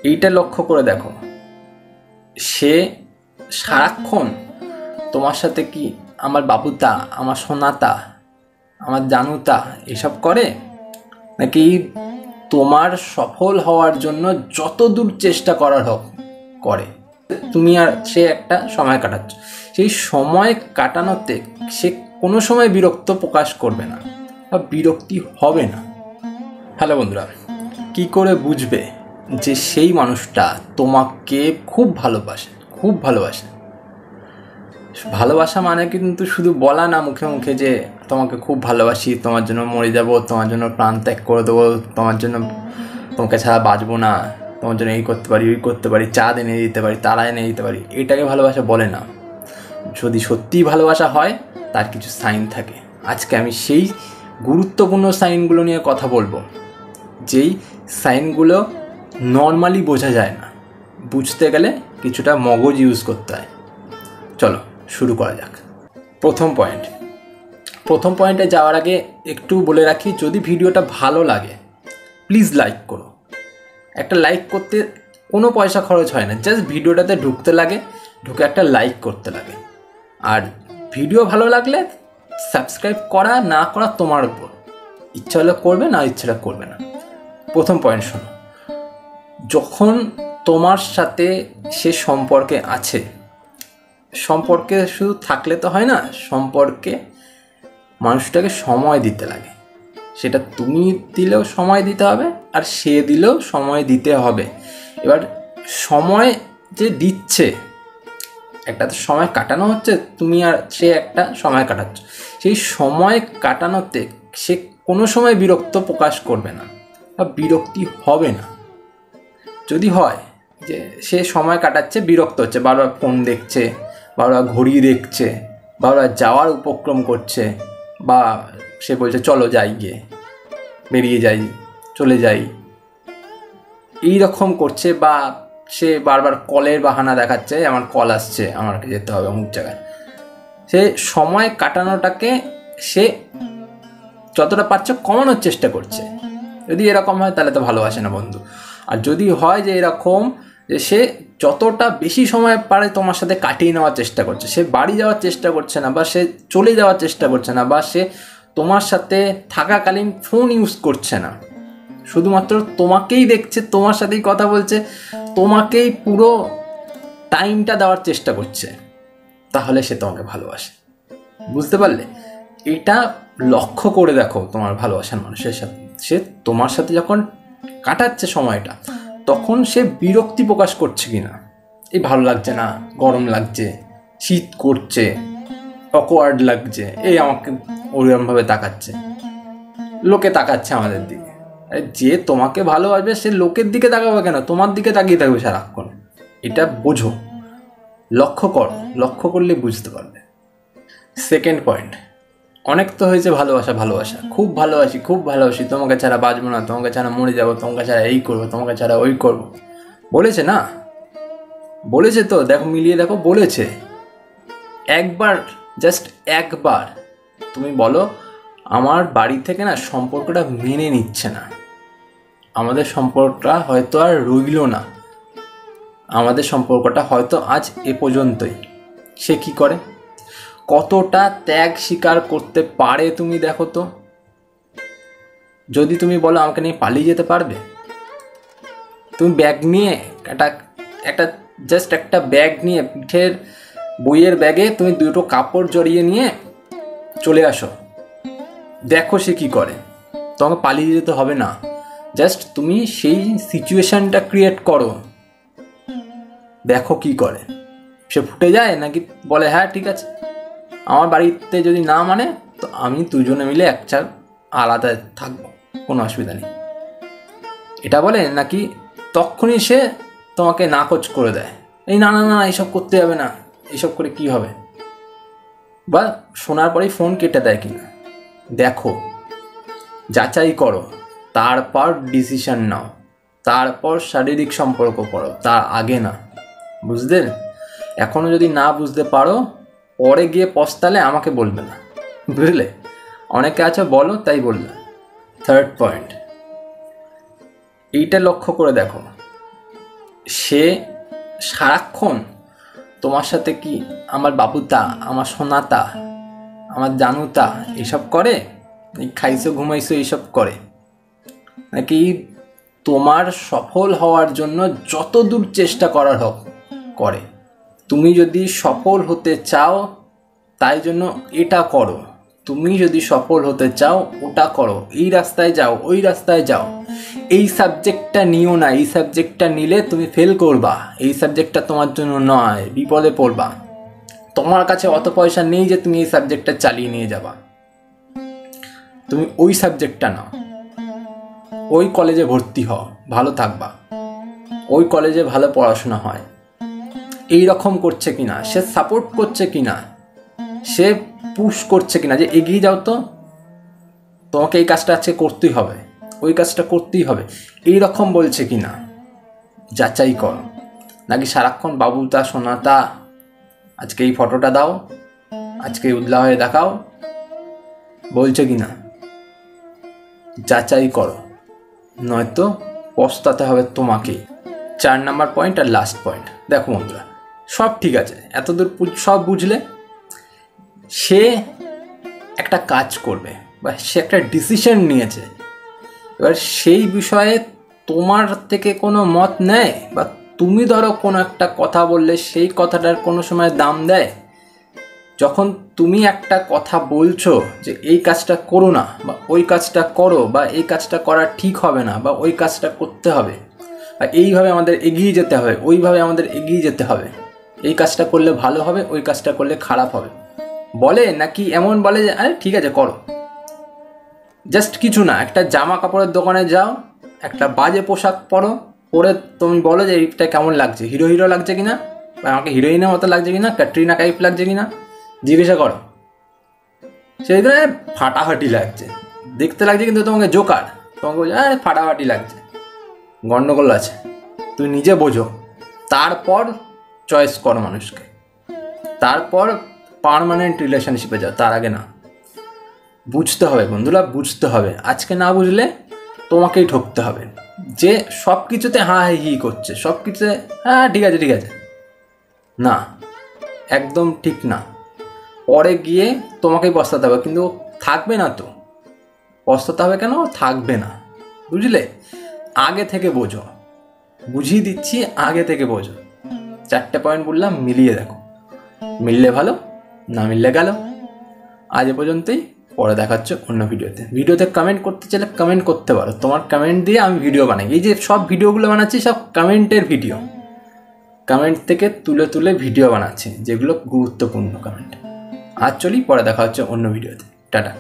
এইটা লক্ষ্য করে দেখো, সে সারাক্ষণ তোমার সাথে কি আমার বাবুতা, আমার সোনাতা, আমার জানুতা এসব করে, নাকি তোমার সফল হওয়ার জন্য যত দূর চেষ্টা করার হোক করে। তুমি আর সে একটা সময় কাটাচ্ছ, সেই সময় কাটানোতে সে কোনো সময় বিরক্ত প্রকাশ করবে না বা বিরক্তি হবে না। হ্যালো বন্ধুরা, কি করে বুঝবে যে সেই মানুষটা তোমাকে খুব ভালোবাসে? খুব ভালোবাসে। ভালোবাসা মানে কিন্তু শুধু বলা না মুখে মুখে যে তোমাকে খুব ভালোবাসি, তোমার জন্য মরে যাব, তোমার জন্য প্রাণ ত্যাগ করে দেবো, তোমার জন্য তোমাকে ছাড়া বাঁচবো না, তোমার জন্য এই করতে পারি ওই করতে পারি, চাঁদ এনে দিতে পারি, তারা এনে দিতে পারি, এটাকে ভালোবাসা বলে না। যদি সত্যিই ভালোবাসা হয় তার কিছু সাইন থাকে। আজকে আমি সেই গুরুত্বপূর্ণ সাইনগুলো নিয়ে কথা বলবো, যেই সাইনগুলো নর্মালি বোঝা যায় না, বুঝতে গেলে কিছুটা মগজ ইউজ করতে হয়। চলো শুরু করা যাক। প্রথম পয়েন্টে যাওয়ার আগে একটু বলে রাখি, যদি ভিডিওটা ভালো লাগে প্লিজ লাইক করো। একটা লাইক করতে কোনো পয়সা খরচ হয় না, জাস্ট ভিডিওটাতে ঢুকতে লাগে, ঢুকে একটা লাইক করতে লাগে। আর ভিডিও ভালো লাগলে সাবস্ক্রাইব করা না করা তোমার উপর, ইচ্ছা হলে করবে, না ইচ্ছাটা করবে না। প্রথম পয়েন্ট শোনো, যখন তোমার সাথে সে সম্পর্কে আছে, সম্পর্কে শুধু থাকলে তো হয় না, সম্পর্কে মানুষটাকে সময় দিতে লাগে। সেটা তুমি দিলেও সময় দিতে হবে আর সে দিলেও সময় দিতে হবে। এবার সময় যে দিচ্ছে, একটা তো সময় কাটানো হচ্ছে, তুমি আর সে একটা সময় কাটাচ্ছ, সেই সময় কাটানোতে সে কোনো সময় বিরক্ত প্রকাশ করবে না বা বিরক্তি হবে না। যদি হয় যে সে সময় কাটাচ্ছে, বিরক্ত হচ্ছে, বারবার ফোন দেখছে, বারবার ঘড়ি দেখছে, বারবার যাওয়ার উপক্রম করছে, বা সে বলছে চলো যাই, গিয়ে বেরিয়ে যাই, চলে যাই, এই রকম করছে, বা সে বারবার কলের বাহানা দেখাচ্ছে, আমার কল আসছে, আমাকে যেতে হবে অমুক জায়গায়, সে সময় কাটানোটাকে সে যতটা পারছে কমানোর চেষ্টা করছে। যদি এরকম হয় তাহলে তো ভালোবাসে না বন্ধু। আর যদি হয় যে এরকম যে সে যতটা বেশি সময় পারে তোমার সাথে কাটিয়ে নেওয়ার চেষ্টা করছে, সে বাড়ি যাওয়ার চেষ্টা করছে না, বা সে চলে যাওয়ার চেষ্টা করছে না, বা সে তোমার সাথে থাকাকালীন ফোন ইউজ করছে না, শুধুমাত্র তোমাকেই দেখছে, তোমার সাথেই কথা বলছে, তোমাকেই পুরো টাইমটা দেওয়ার চেষ্টা করছে, তাহলে সে তোমাকে ভালোবাসে। বুঝতে পারলে? এটা লক্ষ্য করে দেখো তোমার ভালোবাসার মানুষের সাথে, সে তোমার সাথে যখন কাটাচ্ছে সময়টা, তখন সে বিরক্তি প্রকাশ করছে কিনা, এই ভালো লাগছে না, গরম লাগছে, শীত করছে, অকওয়ার্ড লাগছে, এই আমাকে ওরকমভাবে তাকাচ্ছে, লোকে তাকাচ্ছে আমাদের দিকে। যে তোমাকে ভালোবাসবে সে লোকের দিকে তাকাবে কেন, তোমার দিকে তাকিয়ে থাকবে সারাক্ষণ। এটা বোঝো, লক্ষ্য করো, লক্ষ্য করলে বুঝতে পারবে। সেকেন্ড পয়েন্ট, অনেক তো হয়েছে ভালোবাসা, খুব ভালোবাসি, তোমাকে ছাড়া বাঁচবো না, তোমাকে ছাড়া মরে যাবো, তোমাকে ছাড়া এই করবো, তোমাকে ছাড়া ওই করবো, বলেছে না? বলেছে তো, দেখো মিলিয়ে দেখো, বলেছে। একবার, জাস্ট একবার তুমি বলো আমার বাড়ি থেকে না সম্পর্কটা মেনে নিচ্ছে না, আমাদের সম্পর্কটা হয়তো আর রইল না, আমাদের সম্পর্কটা হয়তো আজ এ পর্যন্তই। সে কি করে, কতটা ত্যাগ স্বীকার করতে পারে তুমি দেখো তো। যদি তুমি বলো আমাকে নিয়ে পালিয়ে যেতে পারবে, তুমি ব্যাগ নিয়ে একটা ব্যাগ নিয়ে, পিঠের বইয়ের ব্যাগে তুমি দুটো কাপড় জড়িয়ে নিয়ে চলে আসো, দেখো সে কি করে। তোমাকে পালিয়ে যেতে হবে না, জাস্ট তুমি সেই সিচুয়েশনটা ক্রিয়েট করো, দেখো কি করে। সে ফুটে যায় নাকি বলে হ্যাঁ ঠিক আছে, আমার বাড়িতে যদি না মানে তো আমি দুজনে মিলে একটা আলাদা থাকবো, কোনো অসুবিধা নেই, এটা বলে, নাকি তখনই সে তোমাকে নাকচ করে দেয়, এই না না না এইসব করতে যাবে না, এইসব করে কি হবে, বা শোনার পরেই ফোন কেটে দেয় কিনা। দেখো, যাচাই করো, তারপর ডিসিশন নাও, তারপর শারীরিক সম্পর্ক করো, তার আগে না। বুঝলে? এখনো যদি না বুঝতে পারো, পরে গিয়ে পস্তালে আমাকে বলবে না, বুঝলে? অনেকে আছে বলো তাই বললে। থার্ড পয়েন্ট, এইটা লক্ষ্য করে দেখো, সে সারাক্ষণ তোমার সাথে কি আমার বাবুতা, আমার সোনাতা, আমার জানুতা এইসব করে, এই খাইছো ঘুমাইছো এইসব করে, নাকি তোমার সফল হওয়ার জন্য যত দূর চেষ্টা করার হোক করে? তুমি যদি সফল হতে চাও তাই জন্য এটা করো, তুমি যদি সফল হতে চাও ওটা করো, এই রাস্তায় যাও ওই রাস্তায় যাও, এই সাবজেক্টটা নিও না, এই সাবজেক্টটা নিলে তুমি ফেল করবা, এই সাবজেক্টটা তোমার জন্য নয়, বিপদে পড়বা, তোমার কাছে অত পয়সা নেই যে তুমি এই সাবজেক্টটা চালিয়ে নিয়ে যাবা, তুমি ওই সাবজেক্টটা নাও, ওই কলেজে ভর্তি হও, ভালো থাকবা, ওই কলেজে ভালো পড়াশোনা হয়। এই রকম করছে কিনা, সে সাপোর্ট করছে কিনা, সে পুশ করছে কিনা যে এগিয়ে যাও, তো তোমাকে এই কাজটা আজকে করতেই হবে, ওই কাজটা করতেই হবে, এই রকম বলছে কিনা যাচাই করো। নাকি সারাক্ষণ বাবুতা সোনাতা, আজকে এই ফটোটা দাও, আজকে উদলা হয়ে দেখাও, বলছে কিনা যাচাই করো, নয়তো পস্তাতে হবে তোমাকেই। 4 নম্বর পয়েন্ট আর লাস্ট পয়েন্ট, দেখো বন্ধুরা, সব ঠিক আছে, এতদূর সব বুঝলে, সে একটা কাজ করবে বা সে একটা ডিসিশন নিয়েছে, এবার সেই বিষয়ে তোমার থেকে কোনো মত নেয়, বা তুমি ধরো কোনো একটা কথা বললে সেই কথাটার কোনো সময় দাম দেয়? যখন তুমি একটা কথা বলছো যে এই কাজটা করো না, বা ওই কাজটা করো, বা এই কাজটা করা ঠিক হবে না, বা ওই কাজটা করতে হবে, বা এইভাবে আমাদের এগিয়ে যেতে হবে, ওইভাবে আমাদের এগিয়ে যেতে হবে, এই কাজটা করলে ভালো হবে, ওই কাজটা করলে খারাপ হবে বলে, নাকি এমন বলে যে আরে ঠিক আছে করো? জাস্ট কিছু না, একটা জামা কাপড়ের দোকানে যাও, একটা বাজে পোশাক পরো, পরে তুমি বলো যে এইটা কেমন লাগছে, হিরো হিরো লাগছে কিনা, বা আমাকে হিরোইনের মতো লাগছে কিনা, ক্যাটরিনা কাইফ লাগছে কিনা, জিজ্ঞাসা করো, সেই ধরে ফাটাফাটি লাগছে, দেখতে লাগছে কিন্তু তোমাকে জোকার, তোমাকে বলছে আরে ফাটাফাটি লাগছে, গন্ডগোল আছে, তুই নিজে বোঝো, তারপর চয়েস করো মানুষকে, তারপর পার্মানেন্ট রিলেশনশিপে যাও, তার আগে না। বুঝতে হবে বন্ধুরা, বুঝতে হবে, আজকে না বুঝলে তোমাকেই ঠকতে হবে। যে সব কিছুতে হ্যাঁ হি করছে, সব কিছুতে হ্যাঁ ঠিক আছে ঠিক আছে, না, একদম ঠিক না, পরে গিয়ে তোমাকেই পস্তাতে হবে, কিন্তু থাকবে না তো, পস্তাতে হবে কেন, থাকবে না, বুঝলে? আগে থেকে বোঝো, বুঝিয়ে দিচ্ছি, আগে থেকে বোঝো। 4টে পয়েন্ট বললাম, মিলিয়ে দেখো, মিললে ভালো, না মিললে গেল। আজ এ পর্যন্তই, পরে দেখাচ্ছে অন্য ভিডিওতে কমেন্ট করতে চাইলে কমেন্ট করতে পারো, তোমার কমেন্ট দিয়ে আমি ভিডিও বানাই, এই যে সব ভিডিওগুলো বানাচ্ছি সব কমেন্টের ভিডিও, কমেন্ট থেকে তুলে তুলে ভিডিও বানাচ্ছি, যেগুলো গুরুত্বপূর্ণ কমেন্ট। আজ চলি, পরে দেখা হচ্ছে অন্য ভিডিওতে, টাটা।